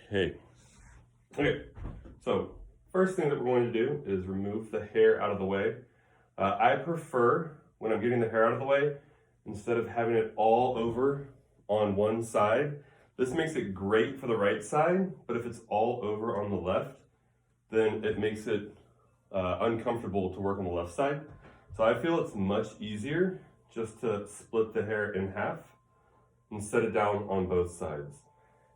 Okay, so first thing that we're going to do is remove the hair out of the way. I prefer, when I'm getting the hair out of the way, instead of having it all over on one side, this makes it great for the right side, but if it's all over on the left, then it makes it uncomfortable to work on the left side. So I feel it's much easier just to split the hair in half and set it down on both sides.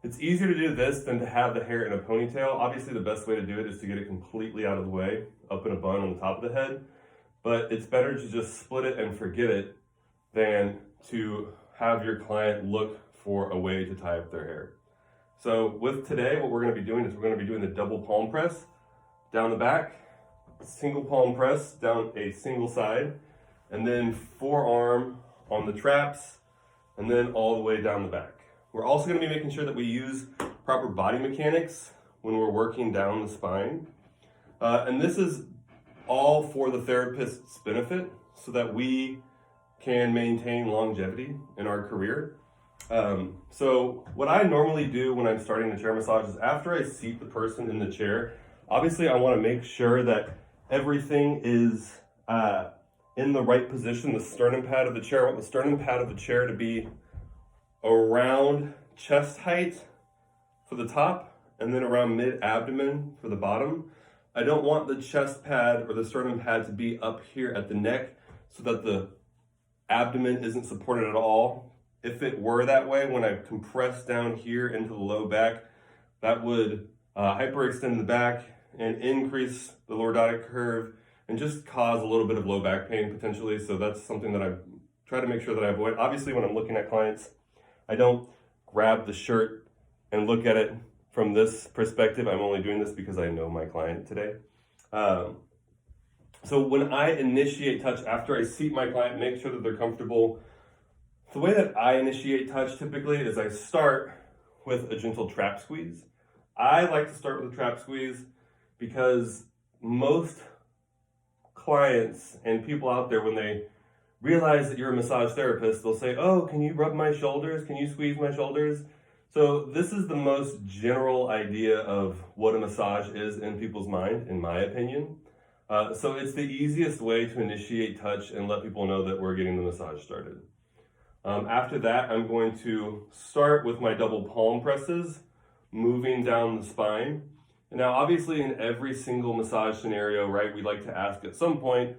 It's easier to do this than to have the hair in a ponytail. Obviously the best way to do it is to get it completely out of the way, up in a bun on the top of the head, but it's better to just split it and forget it than to have your client look for a way to tie up their hair. So with today, what we're going to be doing is we're going to be doing the double palm press down the back, single palm press down a single side, and then forearm on the traps, and then all the way down the back. We're also going to be making sure that we use proper body mechanics when we're working down the spine. And this is all for the therapist's benefit so that we can maintain longevity in our career. So what I normally do when I'm starting the chair massage is after I seat the person in the chair, obviously I want to make sure that everything is in the right position, the sternum pad of the chair. I want the sternum pad of the chair to be around chest height for the top and then around mid-abdomen for the bottom. I don't want the chest pad or the sternum pad to be up here at the neck so that the abdomen isn't supported at all. If it were that way, when I compress down here into the low back, that would hyperextend the back and increase the lordotic curve and just cause a little bit of low back pain potentially. So that's something that I try to make sure that I avoid. Obviously, when I'm looking at clients, I don't grab the shirt and look at it from this perspective. I'm only doing this because I know my client today. So when I initiate touch, after I seat my client, make sure that they're comfortable. The way that I initiate touch typically is I start with a gentle trap squeeze. I like to start with a trap squeeze because most clients and people out there, when they realize that you're a massage therapist, they'll say, oh, can you rub my shoulders? Can you squeeze my shoulders? So this is the most general idea of what a massage is in people's mind, in my opinion. So it's the easiest way to initiate touch and let people know that we're getting the massage started. After that, I'm going to start with my double palm presses, moving down the spine. And now, obviously, in every single massage scenario, right, we like to ask at some point,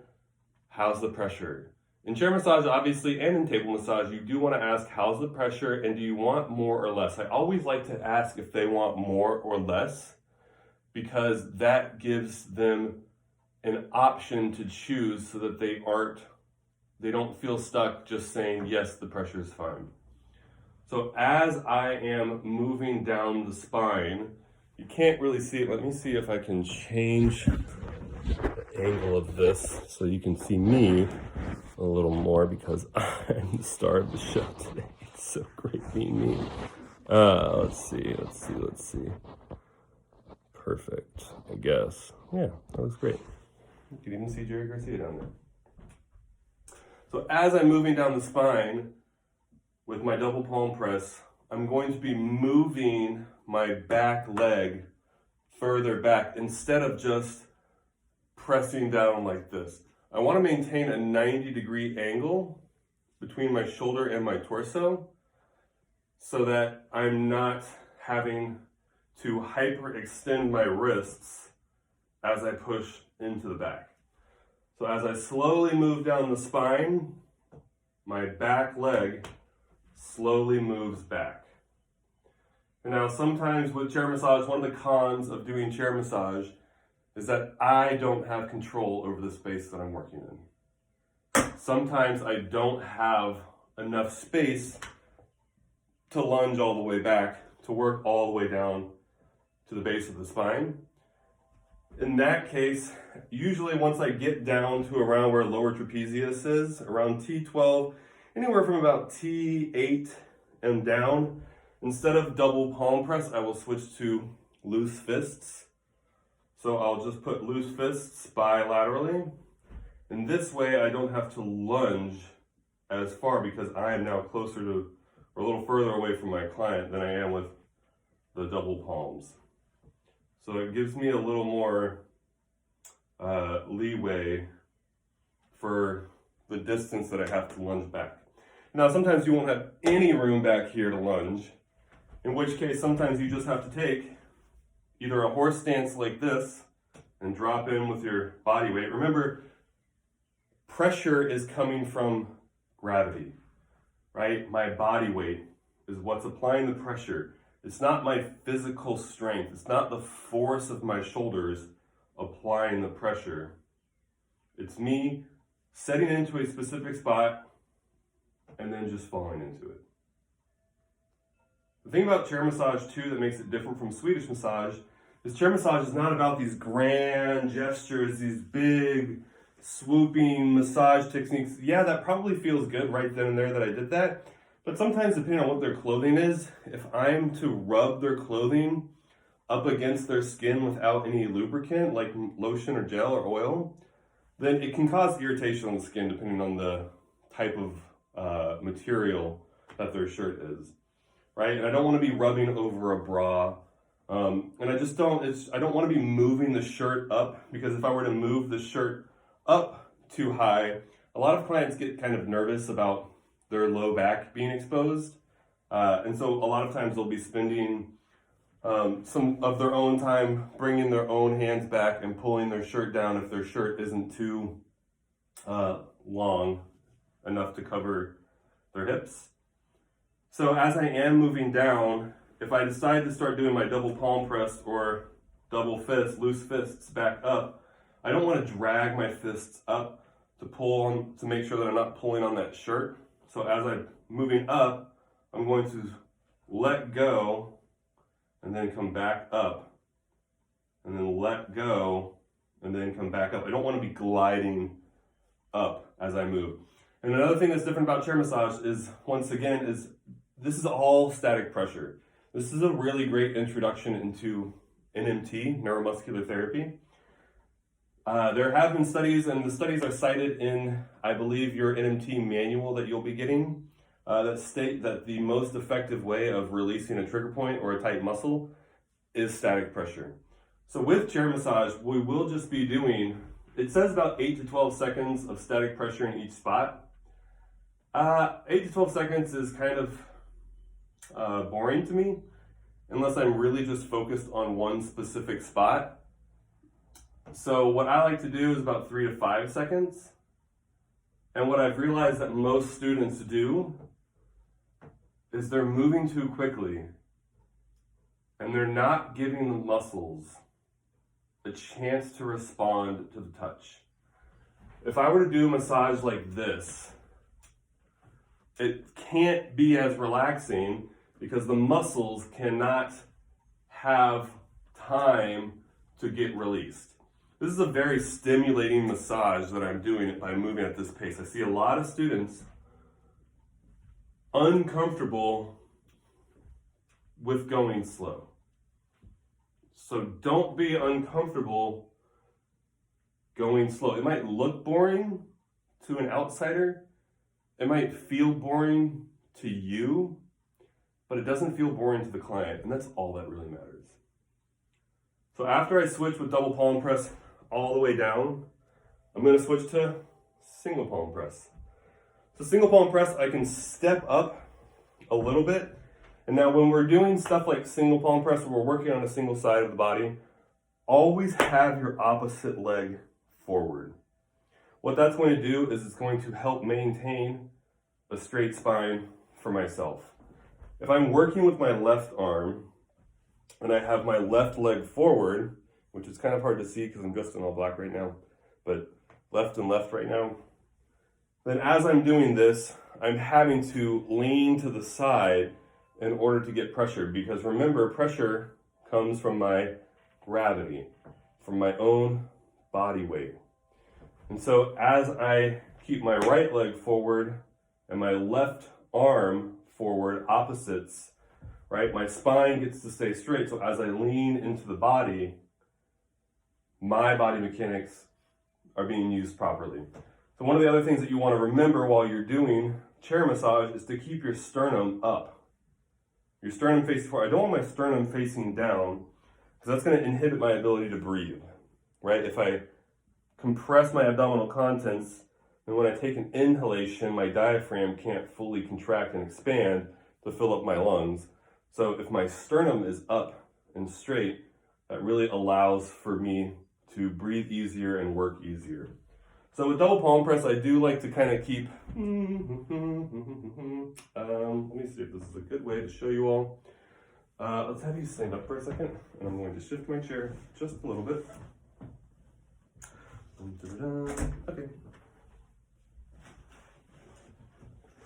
how's the pressure? In chair massage, obviously, and in table massage, you do want to ask, how's the pressure, and do you want more or less? I always like to ask if they want more or less, because that gives them an option to choose so that they don't feel stuck just saying, yes, the pressure is fine. So as I am moving down the spine, you can't really see it. Let me see if I can change the angle of this so you can see me a little more, because I'm the star of the show today. It's so great being me. Let's see. Perfect, I guess. Yeah, that looks great. You can even see Jerry Garcia down there. So as I'm moving down the spine with my double palm press, I'm going to be moving my back leg further back instead of just pressing down like this. I want to maintain a 90-degree angle between my shoulder and my torso so that I'm not having to hyperextend my wrists as I push into the back. So as I slowly move down the spine, my back leg slowly moves back. And now sometimes with chair massage, one of the cons of doing chair massage is that I don't have control over the space that I'm working in. Sometimes I don't have enough space to lunge all the way back, to work all the way down to the base of the spine. In that case, usually once I get down to around where lower trapezius is, around T12, anywhere from about T8 and down, instead of double palm press, I will switch to loose fists. So I'll just put loose fists bilaterally. And this way I don't have to lunge as far because I am now closer to, or a little further away from my client than I am with the double palms. So it gives me a little more leeway for the distance that I have to lunge back. Now, sometimes you won't have any room back here to lunge, in which case sometimes you just have to take either a horse stance like this and drop in with your body weight. Remember, pressure is coming from gravity, right? My body weight is what's applying the pressure. It's not my physical strength. It's not the force of my shoulders applying the pressure. It's me setting into a specific spot and then just falling into it. The thing about chair massage too that makes it different from Swedish massage is chair massage is not about these grand gestures, these big swooping massage techniques. Yeah, that probably feels good right then and there that I did that. But sometimes, depending on what their clothing is, if I'm to rub their clothing up against their skin without any lubricant, like lotion or gel or oil, then it can cause irritation on the skin depending on the type of material that their shirt is, right? And I don't want to be rubbing over a bra. And I just don't want to be moving the shirt up, because if I were to move the shirt up too high, a lot of clients get kind of nervous about their low back being exposed. And so a lot of times they'll be spending some of their own time bringing their own hands back and pulling their shirt down if their shirt isn't too long enough to cover their hips. So as I am moving down, if I decide to start doing my double palm press or double fist, loose fists back up, I don't want to drag my fists up to pull on, to make sure that I'm not pulling on that shirt. So as I'm moving up, I'm going to let go and then come back up, and then let go and then come back up. I don't want to be gliding up as I move. And another thing that's different about chair massage is, once again, is this is all static pressure. This is a really great introduction into NMT, neuromuscular therapy. There have been studies, and the studies are cited in, I believe, your NMT manual that you'll be getting, that state that the most effective way of releasing a trigger point or a tight muscle is static pressure. So with chair massage, we will just be doing, it says about 8 to 12 seconds of static pressure in each spot. 8 to 12 seconds is kind of boring to me, unless I'm really just focused on one specific spot. So what I like to do is about 3 to 5 seconds. And what I've realized that most students do is they're moving too quickly and they're not giving the muscles a chance to respond to the touch. If I were to do a massage like this, it can't be as relaxing because the muscles cannot have time to get released. This is a very stimulating massage that I'm doing it by moving at this pace. I see a lot of students uncomfortable with going slow. So don't be uncomfortable going slow. It might look boring to an outsider. It might feel boring to you, but it doesn't feel boring to the client, and that's all that really matters. So after I switch with double palm press all the way down, I'm going to switch to single palm press. So single palm press, I can step up a little bit. And now when we're doing stuff like single palm press, where we're working on a single side of the body, always have your opposite leg forward. What that's going to do is it's going to help maintain a straight spine for myself. If I'm working with my left arm and I have my left leg forward, which is kind of hard to see because I'm just in all black right now, but left and left right now, then as I'm doing this, I'm having to lean to the side in order to get pressure, because remember, pressure comes from my gravity, from my own body weight. And so as I keep my right leg forward and my left arm forward, opposites, right, my spine gets to stay straight. So as I lean into the body, my body mechanics are being used properly. So one of the other things that you want to remember while you're doing chair massage is to keep your sternum up. your sternum faces forward. I don't want my sternum facing down because that's going to inhibit my ability to breathe, right? If I compress my abdominal contents, and when I take an inhalation, my diaphragm can't fully contract and expand to fill up my lungs. So if my sternum is up and straight, that really allows for me to breathe easier and work easier. So with double palm press, I do like to kind of keep, let me see if this is a good way to show you all. Let's have you stand up for a second, and I'm going to shift my chair just a little bit. Okay.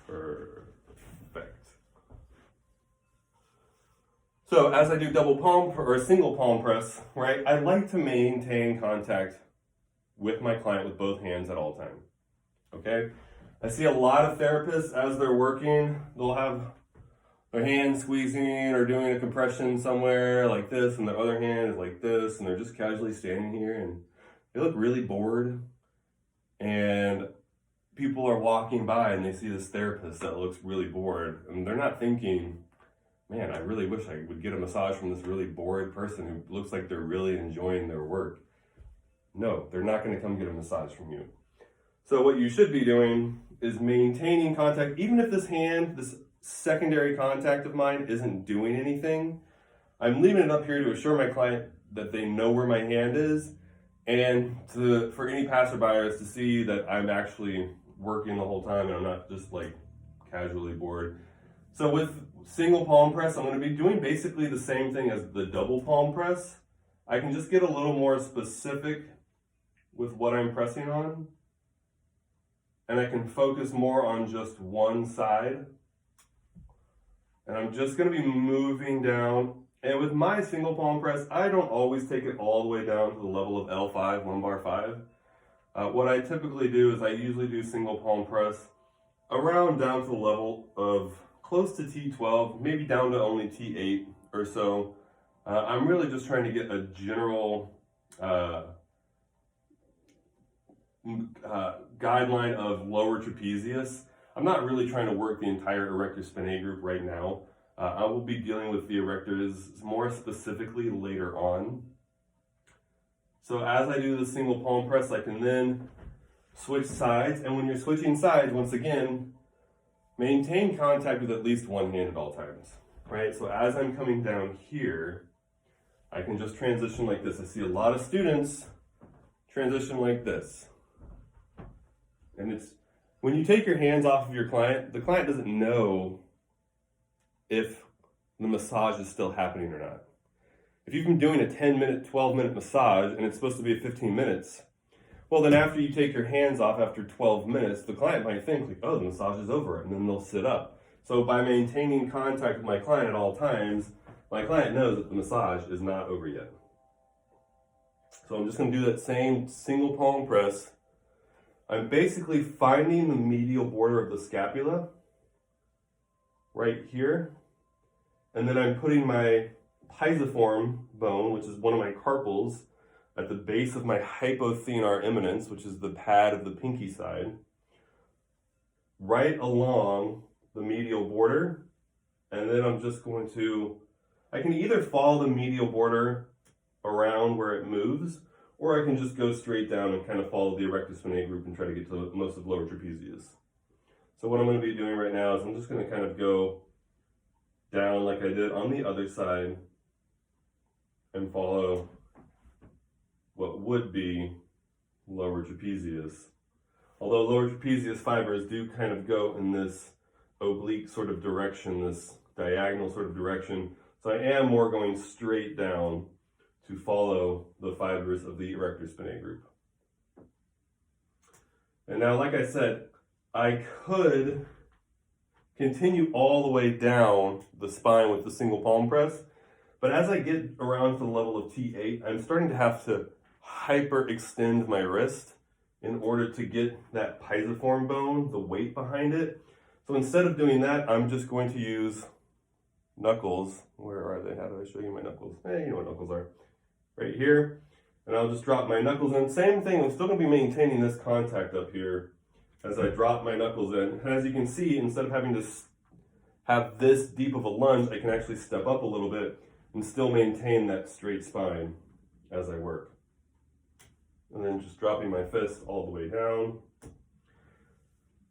Perfect. So as I do double palm or single palm press, right, I like to maintain contact with my client with both hands at all time. Okay? I see a lot of therapists as they're working, they'll have their hand squeezing or doing a compression somewhere like this, and their other hand is like this, and they're just casually standing here, and they look really bored. And people are walking by and they see this therapist that looks really bored, and they're not thinking, man, I really wish I would get a massage from this really bored person who looks like they're really enjoying their work. No, they're not going to come get a massage from you. So what you should be doing is maintaining contact, even if this hand, this secondary contact of mine isn't doing anything. I'm leaving it up here to assure my client that they know where my hand is, and for any passerbyers to see that I'm actually working the whole time and I'm not just like casually bored. So with single palm press, I'm going to be doing basically the same thing as the double palm press. I can just get a little more specific with what I'm pressing on, and I can focus more on just one side. And I'm just going to be moving down. And with my single palm press, I don't always take it all the way down to the level of L5, lumbar 5. What I typically do is I usually do single palm press around down to the level of close to T12, maybe down to only T8 or so. I'm really just trying to get a general guideline of lower trapezius. I'm not really trying to work the entire erector spinae group right now. I will be dealing with the erectors more specifically later on. So as I do the single palm press, I can then switch sides. And when you're switching sides, once again, maintain contact with at least one hand at all times, right? So as I'm coming down here, I can just transition like this. I see a lot of students transition like this. And it's, when you take your hands off of your client, the client doesn't know if the massage is still happening or not. If you've been doing a 10-minute, 12-minute massage and it's supposed to be 15 minutes, well, then after you take your hands off after 12 minutes, the client might think, like, oh, the massage is over, and then they'll sit up. So by maintaining contact with my client at all times, my client knows that the massage is not over yet. So I'm just going to do that same single palm press. I'm basically finding the medial border of the scapula right here, and then I'm putting my pisiform bone, which is one of my carpals, at the base of my hypothenar eminence, which is the pad of the pinky side, right along the medial border. And then I'm just going to, I can either follow the medial border around where it moves, or I can just go straight down and kind of follow the erector spinae group and try to get to most of lower trapezius. So what I'm going to be doing right now is I'm just going to kind of go down like I did on the other side and follow what would be lower trapezius. Although lower trapezius fibers do kind of go in this oblique sort of direction, this diagonal sort of direction. So I am more going straight down to follow the fibers of the erector spinae group. And now, like I said, I could continue all the way down the spine with the single palm press, but as I get around to the level of T8, I'm starting to have to hyperextend my wrist in order to get that pisiform bone, the weight behind it. So instead of doing that, I'm just going to use knuckles. Where are they? How do I show you my knuckles? You know what knuckles are. Right here. And I'll just drop my knuckles in. Same thing, I'm still going to be maintaining this contact up here as I drop my knuckles in. And as you can see, instead of having to have this deep of a lunge, I can actually step up a little bit and still maintain that straight spine as I work. And then just dropping my fist all the way down.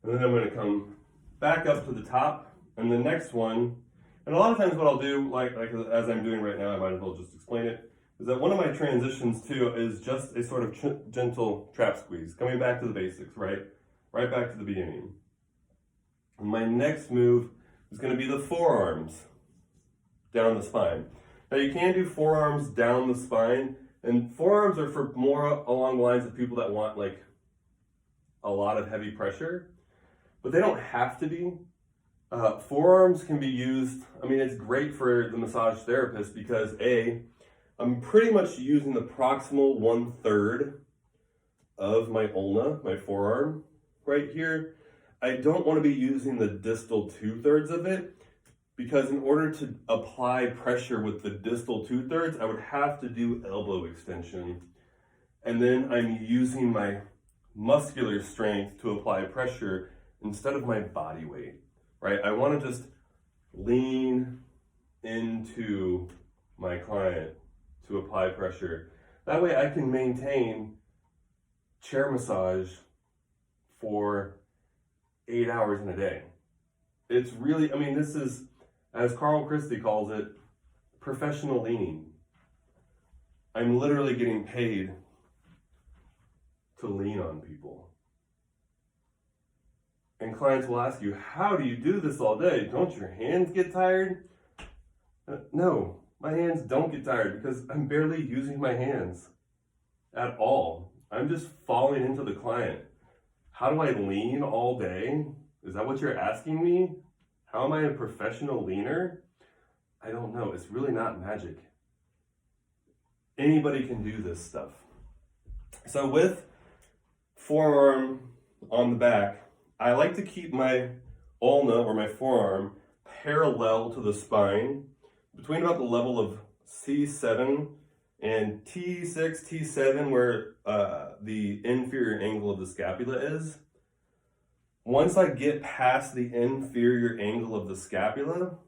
And then I'm going to come back up to the top. And the next one, and a lot of times what I'll do, like as I'm doing right now, I might as well just explain it, is that one of my transitions too is just a sort of gentle trap squeeze, coming back to the basics, right? Right back to the beginning. And my next move is going to be the forearms down the spine. Now you can do forearms down the spine, and forearms are for more along the lines of people that want like a lot of heavy pressure, but they don't have to be. Forearms can be used, I mean, it's great for the massage therapist because I'm pretty much using the proximal 1/3 of my ulna, my forearm right here. I don't want to be using the distal 2/3 of it because in order to apply pressure with the distal 2/3, I would have to do elbow extension. And then I'm using my muscular strength to apply pressure instead of my body weight, right? I want to just lean into my client to apply pressure. That way I can maintain chair massage for 8 hours in a day. It's really, I mean, this is, as Carl Christie calls it, professional leaning. I'm literally getting paid to lean on people. And clients will ask you, how do you do this all day? Don't your hands get tired? No, my hands don't get tired because I'm barely using my hands at all. I'm just falling into the client. How do I lean all day? Is that what you're asking me? How am I a professional leaner? I don't know. It's really not magic. Anybody can do this stuff. So with forearm on the back, I like to keep my ulna or my forearm parallel to the spine between about the level of C7 and T6, T7, where the inferior angle of the scapula is. Once I get past the inferior angle of the scapula,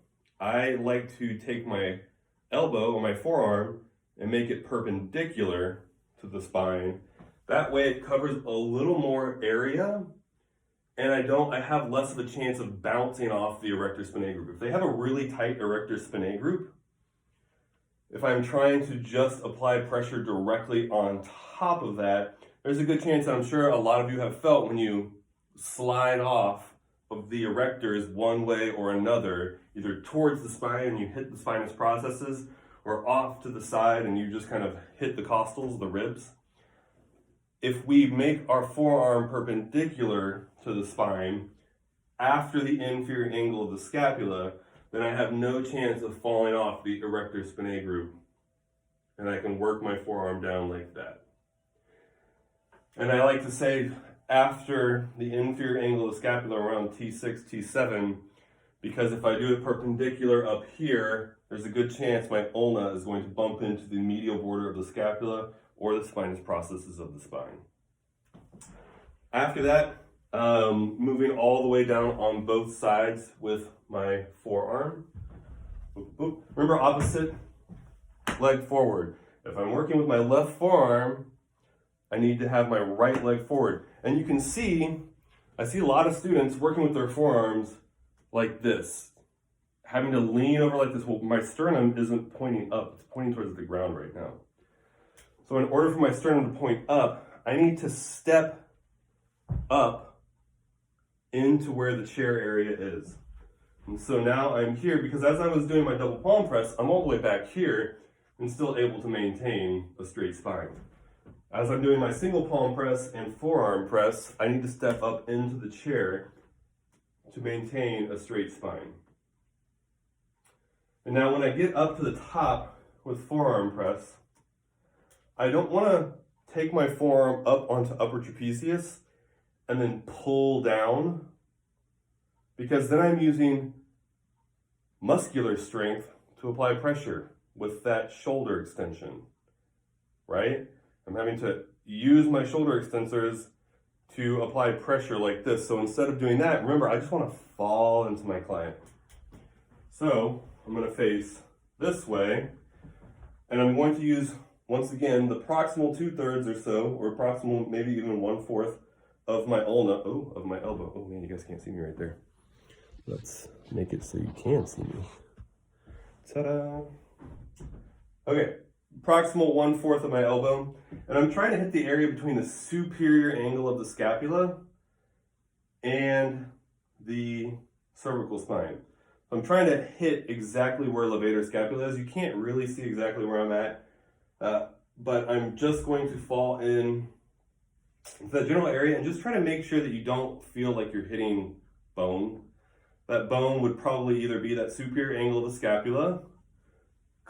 I like to take my elbow or my forearm and make it perpendicular to the spine. That way it covers a little more area and I have less of a chance of bouncing off the erector spinae group. If they have a really tight erector spinae group, if I'm trying to just apply pressure directly on top of that, there's a good chance, I'm sure a lot of you have felt when you slide off of the erectors one way or another, either towards the spine and you hit the spinous processes, or off to the side and you just kind of hit the costals, the ribs. If we make our forearm perpendicular to the spine after the inferior angle of the scapula, then I have no chance of falling off the erector spinae group. And I can work my forearm down like that. And I like to say after the inferior angle of the scapula around T6, T7, because if I do it perpendicular up here, there's a good chance my ulna is going to bump into the medial border of the scapula or the spinous processes of the spine. After that, moving all the way down on both sides with my forearm. Remember, opposite leg forward. If I'm working with my left forearm, I need to have my right leg forward. And you can see, I see a lot of students working with their forearms like this, having to lean over like this. Well, my sternum isn't pointing up, it's pointing towards the ground right now. So in order for my sternum to point up, I need to step up into where the chair area is. And so now I'm here because as I was doing my double palm press, I'm all the way back here and still able to maintain a straight spine. As I'm doing my single palm press and forearm press, I need to step up into the chair to maintain a straight spine. And now when I get up to the top with forearm press, I don't want to take my forearm up onto upper trapezius and then pull down, because then I'm using muscular strength to apply pressure with that shoulder extension, right? I'm having to use my shoulder extensors to apply pressure like this. So instead of doing that, remember, I just want to fall into my client. So I'm going to face this way, and I'm going to use, once again, the proximal 2/3 or so, or proximal maybe even 1/4 of my ulna, of my elbow. Oh man, you guys can't see me right there. Let's make it so you can see me. Ta-da! Okay, proximal 1/4 of my elbow, and I'm trying to hit the area between the superior angle of the scapula and the cervical spine. I'm trying to hit exactly where levator scapula is. You can't really see exactly where I'm at, but I'm just going to fall in that general area and just try to make sure that you don't feel like you're hitting bone. That bone would probably either be that superior angle of the scapula.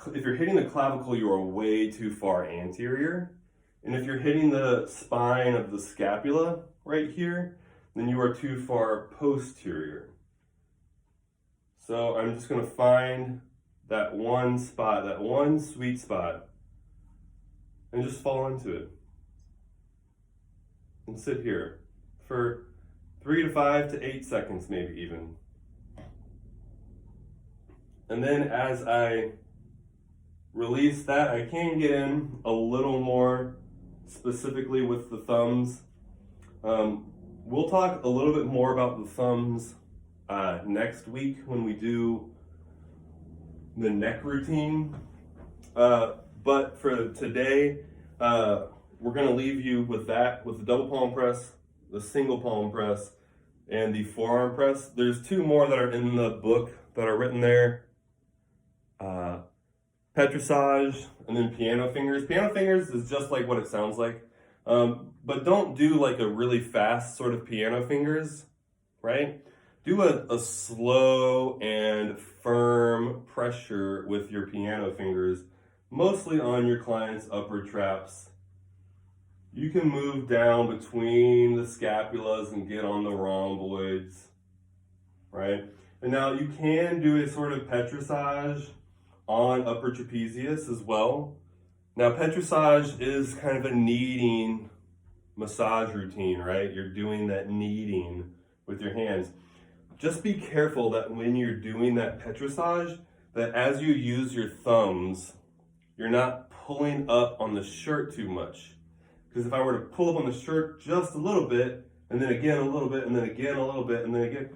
If you're hitting the clavicle, you are way too far anterior. And if you're hitting the spine of the scapula right here, then you are too far posterior. So I'm just going to find that one spot, that one sweet spot, and just fall into it. And sit here for 3 to 5 to 8 seconds, maybe even. And then as I release that, I can get in a little more specifically with the thumbs. We'll talk a little bit more about the thumbs next week when we do the neck routine. But for today, we're going to leave you with that, with the double palm press, the single palm press, and the forearm press. There's 2 more that are in the book that are written there. Petrissage and then piano fingers. Piano fingers is just like what it sounds like. But don't do like a really fast sort of piano fingers, right? Do a slow and firm pressure with your piano fingers, mostly on your client's upper traps. You can move down between the scapulas and get on the rhomboids, right? And now you can do a sort of petrissage on upper trapezius as well. Now petrissage is kind of a kneading massage routine, right? You're doing that kneading with your hands. Just be careful that when you're doing that petrissage, that as you use your thumbs, you're not pulling up on the shirt too much. Because if I were to pull up on the shirt just a little bit, and then again a little bit, and then again a little bit, and then again,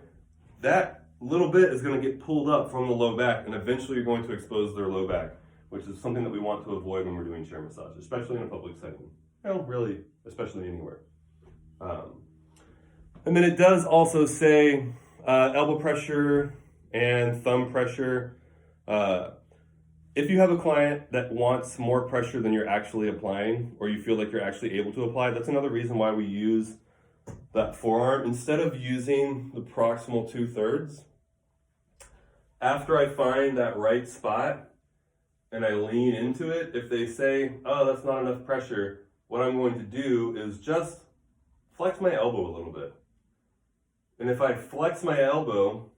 that little bit is going to get pulled up from the low back, and eventually you're going to expose their low back, which is something that we want to avoid when we're doing chair massage, especially in a public setting. Well, really, especially anywhere. And then it does also say elbow pressure and thumb pressure. If you have a client that wants more pressure than you're actually applying, or you feel like you're actually able to apply, that's another reason why we use that forearm. Instead of using the proximal 2/3, after I find that right spot and I lean into it, if they say, oh, that's not enough pressure, what I'm going to do is just flex my elbow a little bit. And if I flex my elbow,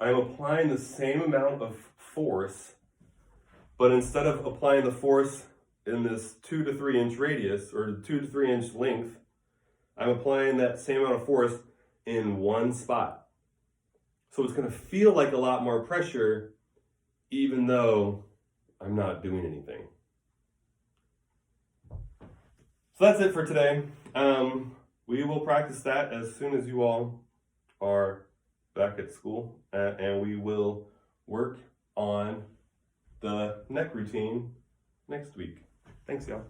I'm applying the same amount of force, but instead of applying the force in this 2 to 3 inch radius or 2 to 3 inch length, I'm applying that same amount of force in one spot. So it's going to feel like a lot more pressure, even though I'm not doing anything. So that's it for today. We will practice that as soon as you all are back at school, and we will work on the neck routine next week. Thanks, y'all.